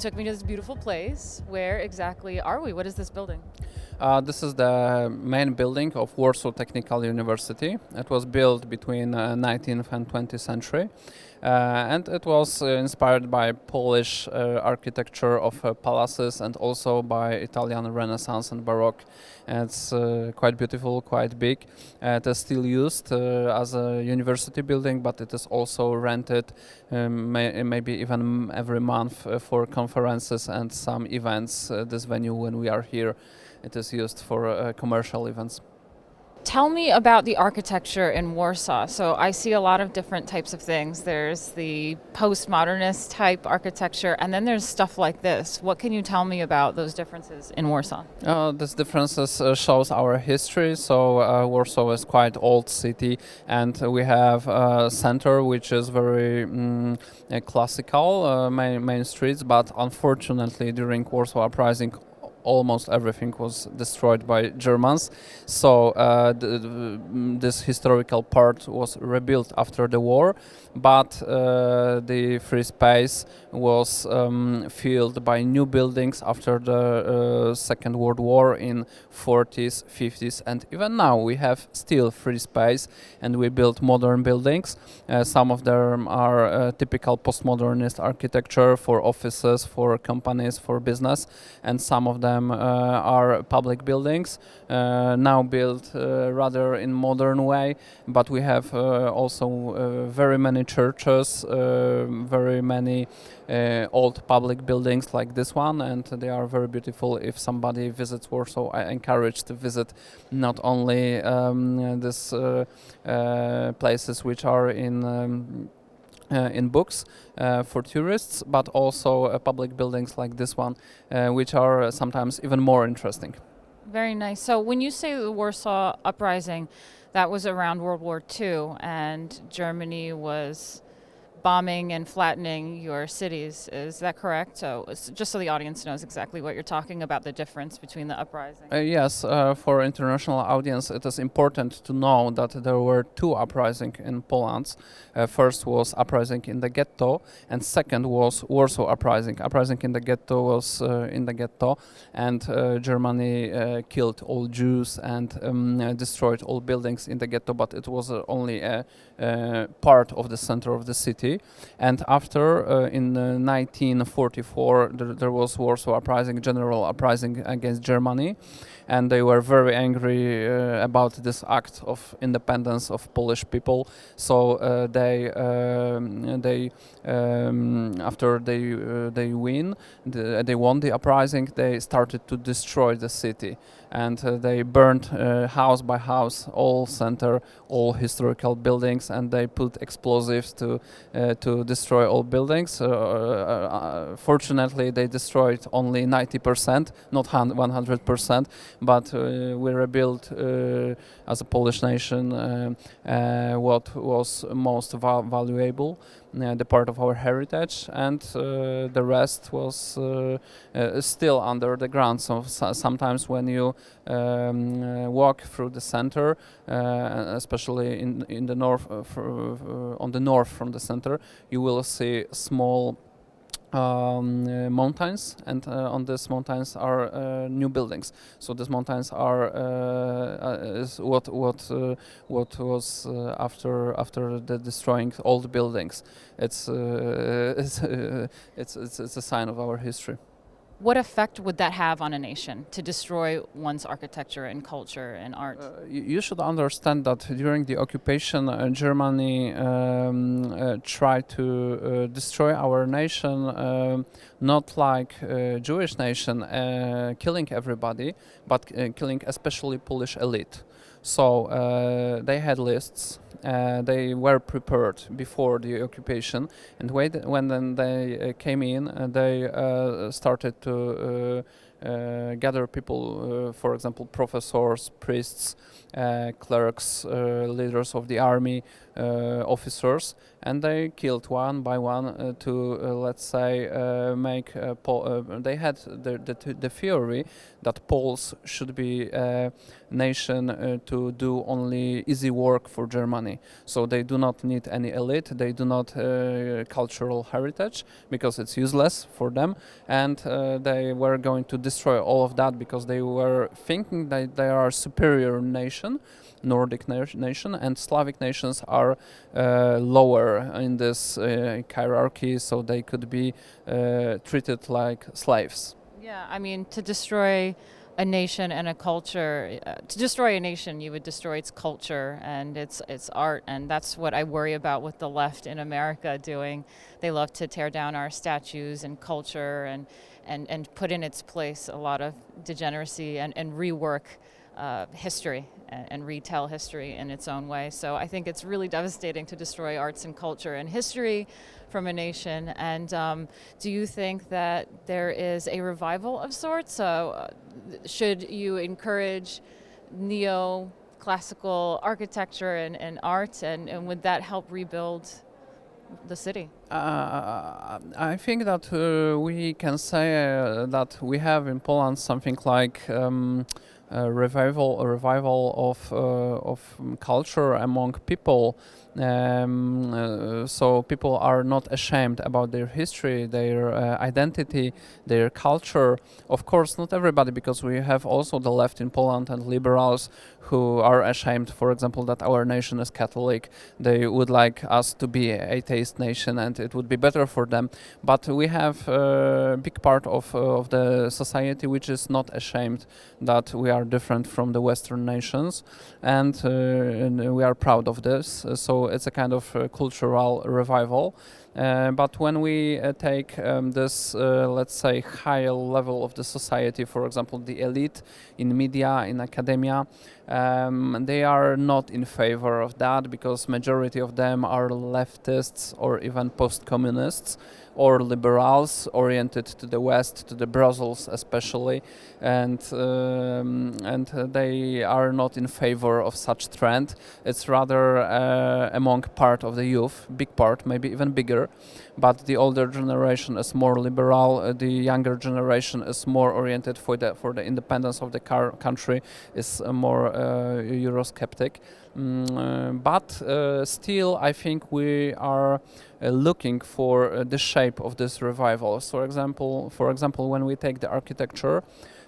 took me to this beautiful place. Where exactly are we? What is this building? This is the main building of Warsaw Technical University. It was built between 19th and 20th century, and it was inspired by Polish architecture of palaces and also by Italian Renaissance and Baroque. It's quite beautiful, quite big. It is still used as a university building, but it is also rented maybe even every month for conferences and some events. This venue, when we are here, it is used for commercial events. Tell me about the architecture in Warsaw. So I see a lot of different types of things. There's the postmodernist type architecture, and then there's stuff like this. What can you tell me about those differences in Warsaw? These differences shows our history. So Warsaw is quite old city, and we have a center which is very classical main streets. But unfortunately, during Warsaw Uprising, almost everything was destroyed by Germans. So this historical part was rebuilt after the war, but the free space was filled by new buildings after the Second World War in 40s, 50s, and even now we have still free space, and we build modern buildings. Some of them are typical postmodernist architecture for offices, for companies, for business, and some of them are public buildings now built rather in modern way, but we have also very many churches, very many old public buildings like this one, and they are very beautiful. If somebody visits Warsaw, I encourage to visit not only these places which are in books for tourists, but also public buildings like this one, which are sometimes even more interesting. Very nice. So when you say the Warsaw Uprising, that was around World War II, and Germany was bombing and flattening your cities. Is that correct? So just so the audience knows exactly what you're talking about, the difference between the uprising. Yes, for international audience, it is important to know that there were two uprisings in Poland. First was uprising in the Ghetto, and second was Warsaw Uprising. Uprising in the Ghetto was in the Ghetto, and Germany killed all Jews and destroyed all buildings in the Ghetto, but it was only a part of the center of the city. And after, in 1944, there was Warsaw Uprising, general uprising against Germany, and they were very angry about this act of independence of Polish people. So after they won the uprising, they started to destroy the city, and they burned house by house, all center, all historical buildings, and they put explosives to destroy all buildings. Fortunately, they destroyed only 90%, not 100%, but we rebuilt as a Polish nation what was most valuable, the part of our heritage, and the rest was still under the ground. So sometimes when you walk through the center, especially in the north, on the north from the center, you will see small mountains, and on these mountains are new buildings. So these mountains are is what was after the destroying old buildings. It's a sign of our history. What effect would that have on a nation to destroy one's architecture and culture and art? You should understand that during the occupation, Germany tried to destroy our nation, not like Jewish nation, killing everybody, but killing especially Polish elite. So they had lists. They were prepared before the occupation, and when they came in, they started to gather people, for example, professors, priests, clerks, leaders of the army, officers, and they killed one by one to, let's say, make. They had the theory that Poles should be nation to do only easy work for Germany. So they do not need any elite, they do not cultural heritage because it's useless for them, and they were going to destroy all of that because they were thinking that they are a superior nation, Nordic nation, and Slavic nations are lower in this hierarchy, so they could be treated like slaves. Yeah, I mean, to destroy a nation and a culture, to destroy a nation, you would destroy its culture and its art, and that's what I worry about with the left in America doing. They love to tear down our statues and culture and put in its place a lot of degeneracy and rework history and retell history in its own way. So I think it's really devastating to destroy arts and culture and history from a nation. And do you think that there is a revival of sorts? Should you encourage neo-classical architecture and art, and would that help rebuild the city? I think that we can say that we have in Poland something like a revival of culture among people. So people are not ashamed about their history, their identity, their culture. Of course, not everybody, because we have also the left in Poland and liberals who are ashamed, for example, that our nation is Catholic. They would like us to be an atheist nation, and it would be better for them. But we have a big part of the society which is not ashamed that we are different from the Western nations, and we are proud of this. So it's a kind of cultural revival. But when we take this, let's say, higher level of the society, for example, the elite in media, in academia, they are not in favor of that because majority of them are leftists or even post-communists or liberals oriented to the West, to the Brussels especially, and they are not in favor of such trend. It's rather among part of the youth, big part, maybe even bigger, but the older generation is more liberal. The younger generation is more oriented for the independence of the country, is more Eurosceptic. But still, I think we are looking for the shape of this revival. So, for example, when we take the architecture,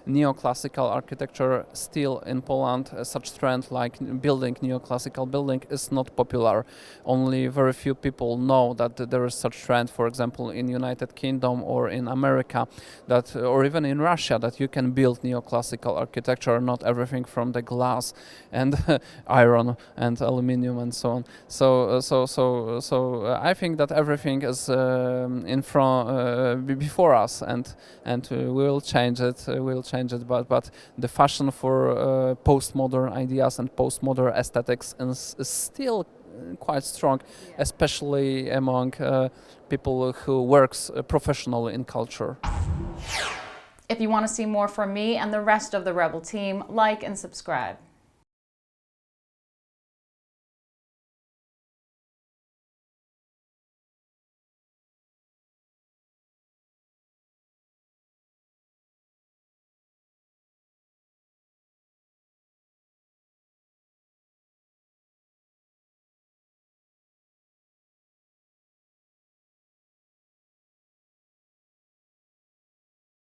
neoclassical architecture, still in Poland, such trend like building neoclassical building is not popular. Only very few people know that there is such trend, for example, in United Kingdom or in America, that or even in Russia, that you can build neoclassical architecture, not everything from the glass and iron and aluminium and so on. So I think that everything is in front before us, and we will change it. But the fashion for postmodern ideas and postmodern aesthetics is still quite strong, especially among people who works professionally in culture. If you want to see more from me and the rest of the Rebel team, like and subscribe.